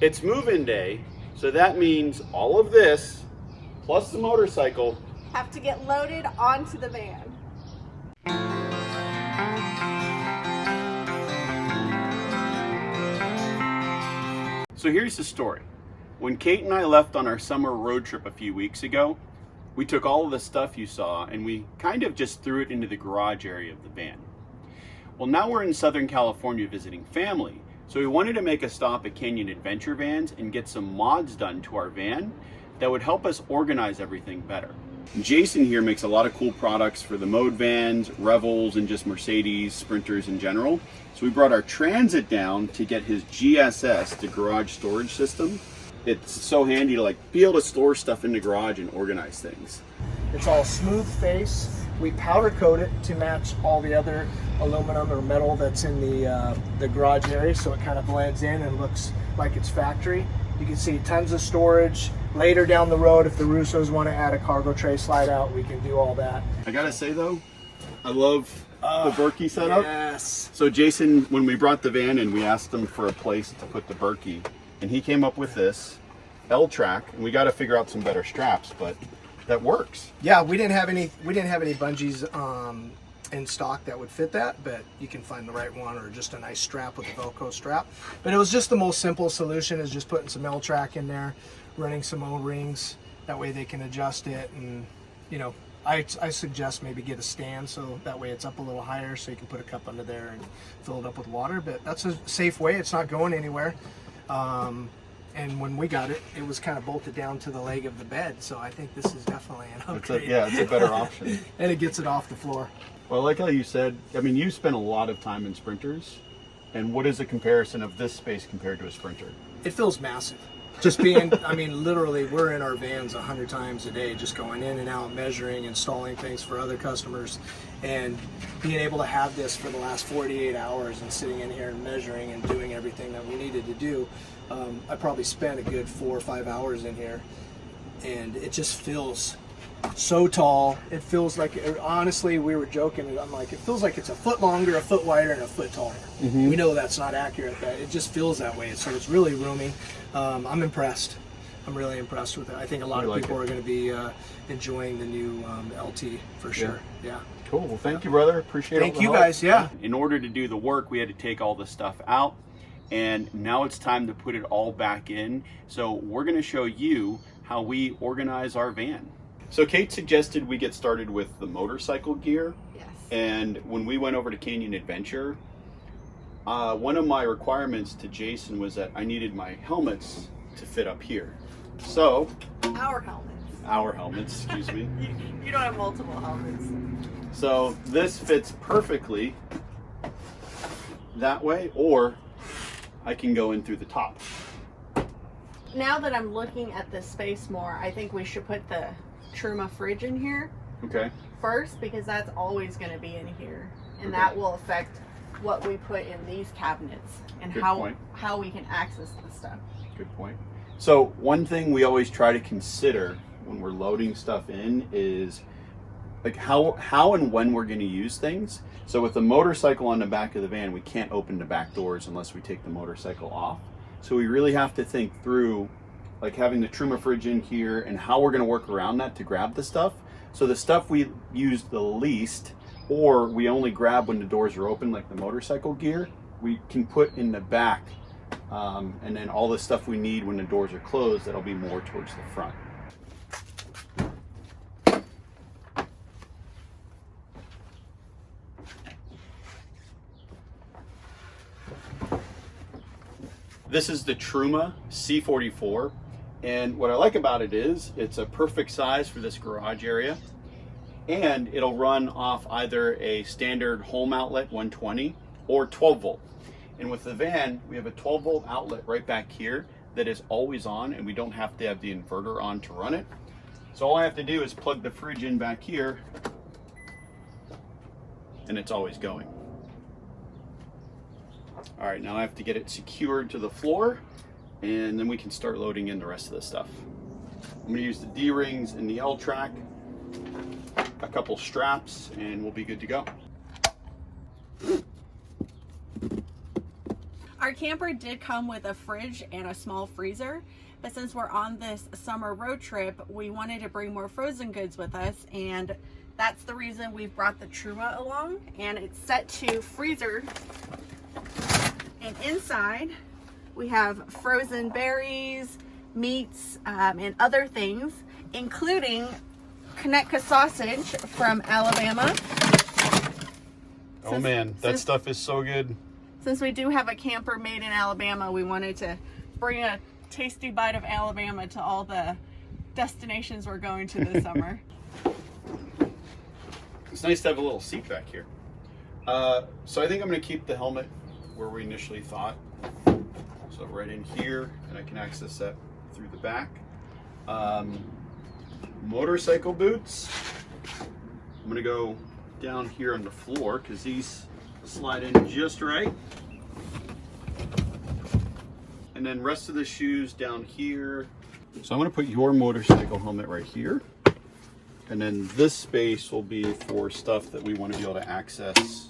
It's move-in day, so that means all of this, plus the motorcycle, have to get loaded onto the van. So here's the story. When Kate and I left on our summer road trip a few weeks ago, we took all of the stuff you saw and we kind of just threw it into the garage area of the van. Well, now we're in Southern California visiting family, so we wanted to make a stop at Canyon Adventure Vans and get some mods done to our van that would help us organize everything better. Jason here makes a lot of cool products for the mode vans, Revels, and just Mercedes, Sprinters in general. So we brought our Transit down to get his GSS, the garage storage system. It's so handy to be able to store stuff in the garage and organize things. It's all smooth face. We powder coat it to match all the other aluminum or metal that's in the garage area, so it kind of blends in and looks like it's factory. You can see tons of storage. Later down the road, if the Russos want to add a cargo tray slide out, we can do all that. I gotta say though, I love the Berkey setup. Yes. So Jason, when we brought the van in, we asked him for a place to put the Berkey, and he came up with this L-track, and we got to figure out some better straps, but that works. Yeah, we didn't have any bungees in stock that would fit that, but you can find the right one, or just a nice strap with a Velcro strap. But it was just the most simple solution, is just putting some L-track in there, running some O-rings, that way they can adjust it. And I suggest maybe get a stand, so that way it's up a little higher, so you can put a cup under there and fill it up with water. But that's a safe way, it's not going anywhere. And when we got it, it was kind of bolted down to the leg of the bed, so I think this is definitely an upgrade. It's a better option. And it gets it off the floor. Well, like how you said, you spent a lot of time in Sprinters, and what is the comparison of this space compared to a Sprinter? It feels massive. Just being, literally, we're in our vans 100 times a day, just going in and out, measuring, installing things for other customers, and being able to have this for the last 48 hours and sitting in here and measuring and doing everything that we needed to do. I probably spent a good 4 or 5 hours in here, and it just feels so tall. It feels like, honestly, we were joking, I'm like, it feels like it's a foot longer, a foot wider, and a foot taller. Mm-hmm. We know that's not accurate, but it just feels that way. So it's really roomy. I'm impressed. I'm really impressed with it. I think a lot of people are going to be enjoying the new LT for sure. Yeah. Cool. Well, thank you, brother. Appreciate it. Thank you guys. Yeah. In order to do the work, we had to take all the stuff out, and now it's time to put it all back in. So we're going to show you how we organize our van. So Kate suggested we get started with the motorcycle gear. Yes. And when we went over to Canyon Adventure, one of my requirements to Jason was that I needed my helmets to fit up here. So Our helmets, excuse me. You don't have multiple helmets. So this fits perfectly that way, or I can go in through the top. Now that I'm looking at this space more, I think we should put the Truma fridge in here first, because that's always going to be in here, and that will affect what we put in these cabinets and how we can access the stuff. Good point. So one thing we always try to consider when we're loading stuff in is how and when we're going to use things. So with the motorcycle on the back of the van, we can't open the back doors unless we take the motorcycle off. So we really have to think through having the Truma fridge in here and how we're going to work around that to grab the stuff. So the stuff we use the least, or we only grab when the doors are open, like the motorcycle gear, we can put in the back. And then all the stuff we need when the doors are closed, that'll be more towards the front. This is the Truma C44, and what I like about it is it's a perfect size for this garage area, and it'll run off either a standard home outlet 120 or 12 volt. And with the van, we have a 12 volt outlet right back here that is always on, and we don't have to have the inverter on to run it. So all I have to do is plug the fridge in back here, and it's always going. All right, now I have to get it secured to the floor, and then we can start loading in the rest of the stuff. I'm gonna use the D-rings and the L-track, a couple straps, and we'll be good to go. Our camper did come with a fridge and a small freezer, but since we're on this summer road trip, we wanted to bring more frozen goods with us, and that's the reason we've brought the Truma along, and it's set to freezer. And inside we have frozen berries, meats, and other things, including Conecuh sausage from Alabama. Oh man, that stuff is so good. Since we do have a camper made in Alabama, we wanted to bring a tasty bite of Alabama to all the destinations we're going to this summer. It's nice to have a little seat back here. So I think I'm going to keep the helmet where we initially thought. So right in here, and I can access that through the back. Motorcycle boots. I'm going to go down here on the floor because these slide in just right. And then rest of the shoes down here. So I'm going to put your motorcycle helmet right here. And then this space will be for stuff that we want to be able to access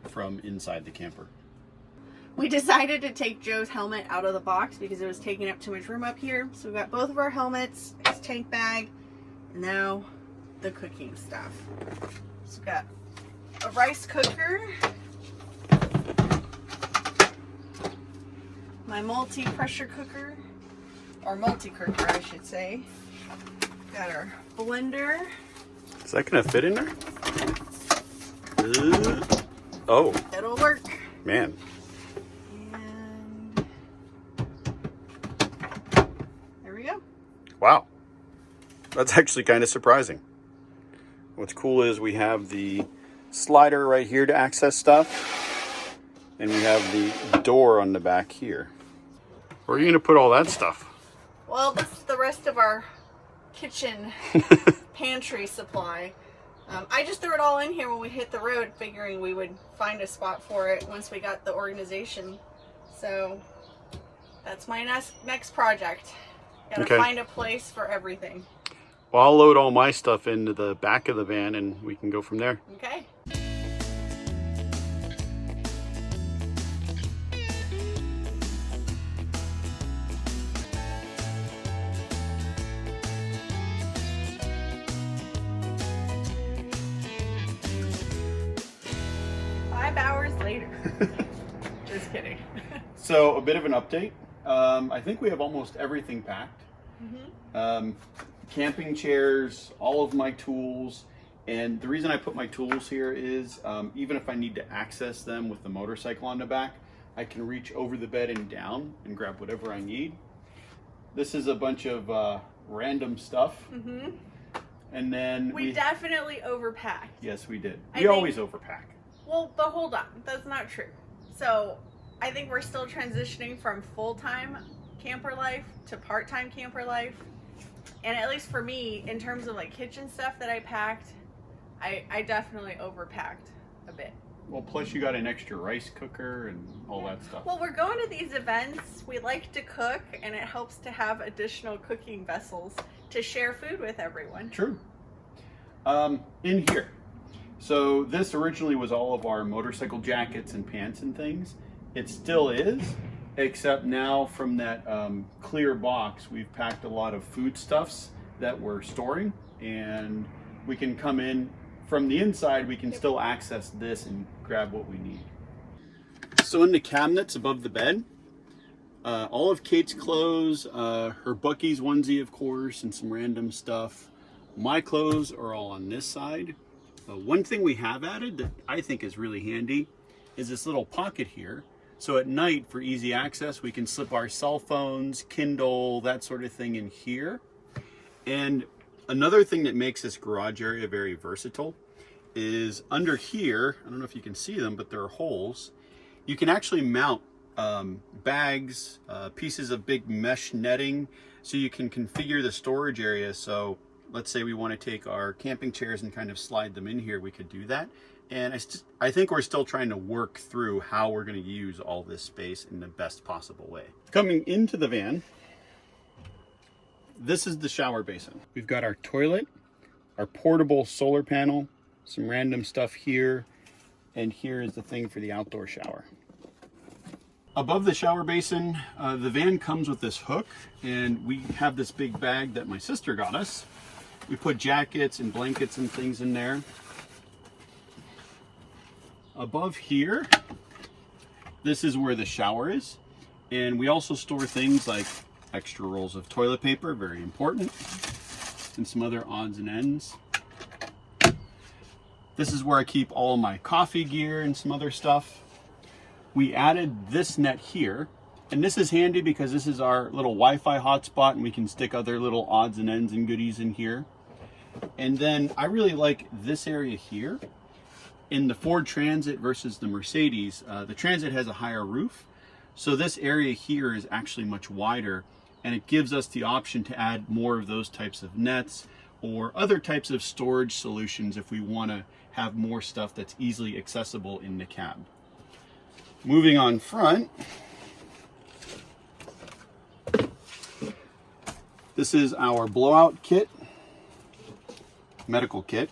from inside the camper. We decided to take Joe's helmet out of the box because it was taking up too much room up here. So we got both of our helmets, his tank bag, and now the cooking stuff. So we've got a rice cooker, my multi-pressure cooker, or multi-cooker I should say. Got our blender. Is that going to fit in there? Oh. It'll work. Man. And there we go. Wow. That's actually kind of surprising. What's cool is we have the slider right here to access stuff. And we have the door on the back here. Where are you going to put all that stuff? Well, this is the rest of our kitchen pantry supply. I just threw it all in here when we hit the road, figuring we would find a spot for it once we got the organization. So that's my next project. Gotta find a place for everything. Well, I'll load all my stuff into the back of the van and we can go from there. Okay. Later. Just kidding. So a bit of an update. I think we have almost everything packed. Camping chairs, all of my tools, and the reason I put my tools here is even if I need to access them with the motorcycle on the back, I can reach over the bed and down and grab whatever I need. This is a bunch of random stuff. And then we definitely overpacked. Yes, we did. We always overpack. Well, but hold on, that's not true. So I think we're still transitioning from full-time camper life to part-time camper life. And at least for me, in terms of like kitchen stuff that I packed, I definitely overpacked a bit. Well, plus you got an extra rice cooker and all that stuff. Well, we're going to these events. We like to cook, and it helps to have additional cooking vessels to share food with everyone. True. In here. So this originally was all of our motorcycle jackets and pants and things. It still is, except now from that clear box, we've packed a lot of foodstuffs that we're storing, and we can come in from the inside. We can still access this and grab what we need. So in the cabinets above the bed, all of Kate's clothes, her Buc-ee's onesie, of course, and some random stuff. My clothes are all on this side. One thing we have added that I think is really handy is this little pocket here. So at night, for easy access, we can slip our cell phones, Kindle, that sort of thing in here. And another thing that makes this garage area very versatile is under here, I don't know if you can see them, but there are holes. You can actually mount bags, pieces of big mesh netting, so you can configure the storage area. So let's say we want to take our camping chairs and kind of slide them in here, we could do that. And I think we're still trying to work through how we're going to use all this space in the best possible way. Coming into the van, this is the shower basin. We've got our toilet, our portable solar panel, some random stuff here, and here is the thing for the outdoor shower. Above the shower basin, the van comes with this hook, and we have this big bag that my sister got us. We put jackets and blankets and things in there. Above here, this is where the shower is. And we also store things like extra rolls of toilet paper, very important, and some other odds and ends. This is where I keep all my coffee gear and some other stuff. We added this net here, and this is handy because this is our little Wi-Fi hotspot, and we can stick other little odds and ends and goodies in here. And then I really like this area here. In the Ford Transit versus the Mercedes, the Transit has a higher roof, so this area here is actually much wider, and it gives us the option to add more of those types of nets or other types of storage solutions if we want to have more stuff that's easily accessible in the cab. Moving on front, this is our blowout kit, medical kit.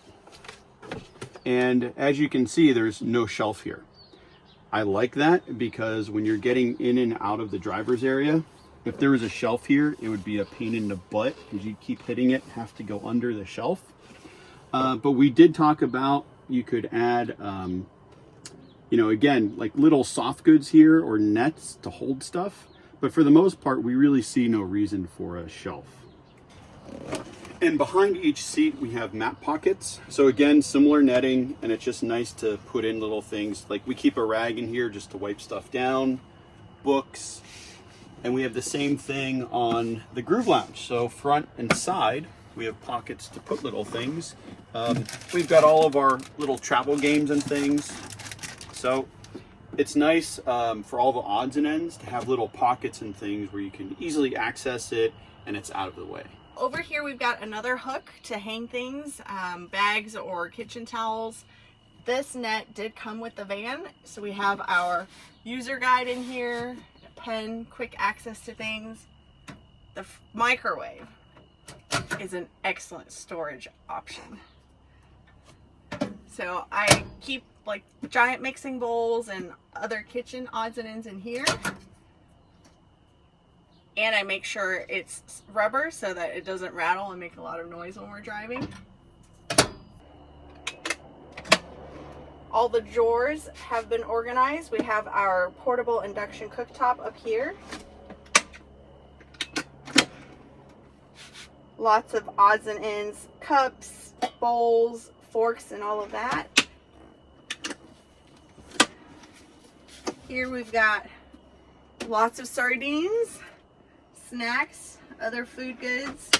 And as you can see, there's no shelf here. I like that because when you're getting in and out of the driver's area, if there was a shelf here, it would be a pain in the butt because you keep hitting it, have to go under the shelf. But we did talk about you could add, you know, again, like little soft goods here or nets to hold stuff. But for the most part, we really see no reason for a shelf. And behind each seat, we have map pockets. So again, similar netting, and it's just nice to put in little things. Like we keep a rag in here just to wipe stuff down, books, and we have the same thing on the Groove Lounge. So front and side, we have pockets to put little things. We've got all of our little travel games and things. So it's nice for all the odds and ends to have little pockets and things where you can easily access it and it's out of the way. Over here we've got another hook to hang things, bags or kitchen towels. This net did come with the van, so we have our user guide in here, a pen, quick access to things. The microwave is an excellent storage option. So I keep like giant mixing bowls and other kitchen odds and ends in here. And I make sure it's rubber so that it doesn't rattle and make a lot of noise when we're driving. All the drawers have been organized. We have our portable induction cooktop up here. Lots of odds and ends, cups, bowls, forks, and all of that. Here we've got lots of sardines, snacks, other food goods,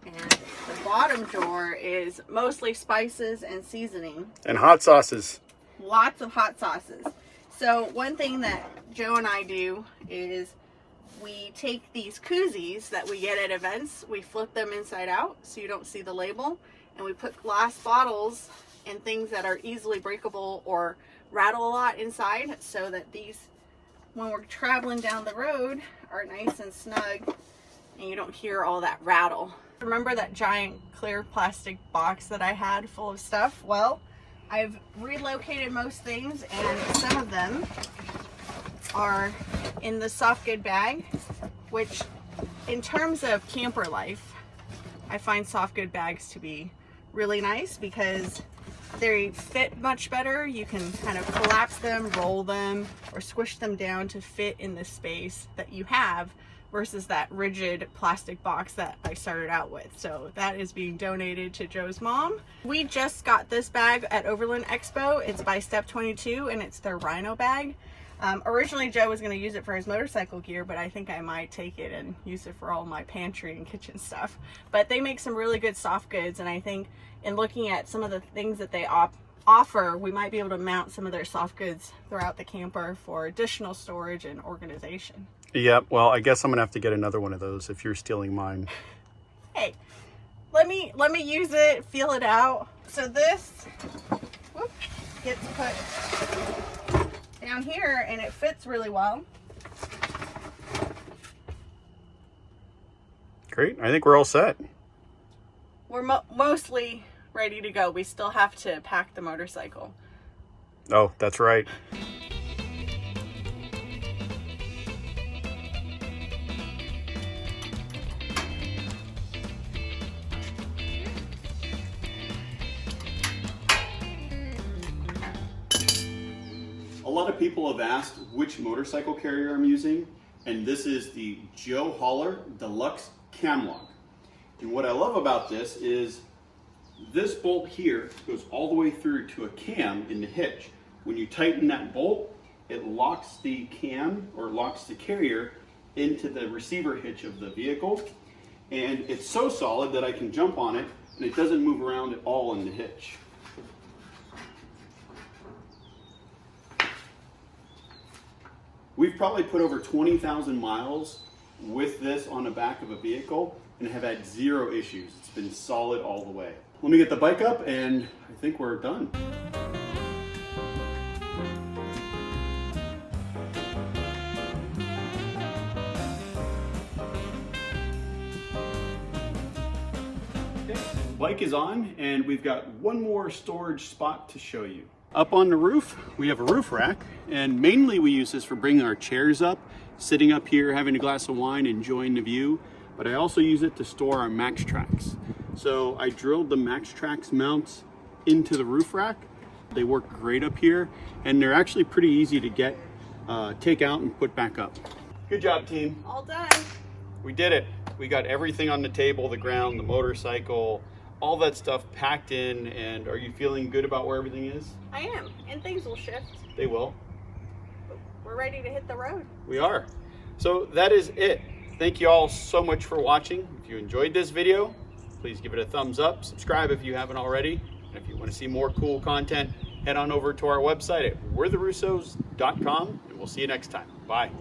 and the bottom drawer is mostly spices and seasoning. And hot sauces. Lots of hot sauces. So one thing that Joe and I do is we take these koozies that we get at events, we flip them inside out so you don't see the label, and we put glass bottles and things that are easily breakable or rattle a lot inside so that these, when we're traveling down the road, are nice and snug and you don't hear all that rattle. Remember that giant clear plastic box that I had full of stuff? Well, I've relocated most things and some of them are in the soft good bag, which in terms of camper life, I find soft good bags to be really nice because they fit much better. You can kind of collapse them, roll them, or squish them down to fit in the space that you have versus that rigid plastic box that I started out with. So that is being donated to Joe's mom. We just got this bag at Overland Expo. It's by Step 22 and it's their Rhino bag. Originally Joe was going to use it for his motorcycle gear, but I think I might take it and use it for all my pantry and kitchen stuff. But they make some really good soft goods, and I think in looking at some of the things that they offer, we might be able to mount some of their soft goods throughout the camper for additional storage and organization. Yeah, well, I guess I'm gonna have to get another one of those if you're stealing mine. Hey, let me use it, feel it out. So this gets put down here and it fits really well. Great, I think we're all set. We're mostly ready to go. We still have to pack the motorcycle. Oh, that's right. people have asked which motorcycle carrier I'm using, and this is the Joe Holler Deluxe Camlog. And what I love about this is this bolt here goes all the way through to a cam in the hitch. When you tighten that bolt, it locks the cam or locks the carrier into the receiver hitch of the vehicle. And it's so solid that I can jump on it and it doesn't move around at all in the hitch. We've probably put over 20,000 miles with this on the back of a vehicle and have had zero issues. It's been solid all the way. Let me get the bike up and I think we're done. Bike is on and we've got one more storage spot to show you. Up on the roof, we have a roof rack, and mainly we use this for bringing our chairs up, sitting up here, having a glass of wine, enjoying the view, but I also use it to store our Max Tracks. So I drilled the Max Tracks mounts into the roof rack. They work great up here, and they're actually pretty easy to get, take out and put back up. Good job, team. All done. We did it. We got everything on the table, the ground, the motorcycle, all that stuff packed in. And are you feeling good about where everything is? I am, and things will shift. They will. We're ready to hit the road. We are. So that is it. Thank you all so much for watching. If you enjoyed this video, please give it a thumbs up. Subscribe if you haven't already. And if you want to see more cool content, head on over to our website at we'retherussos.com, and we'll see you next time. Bye.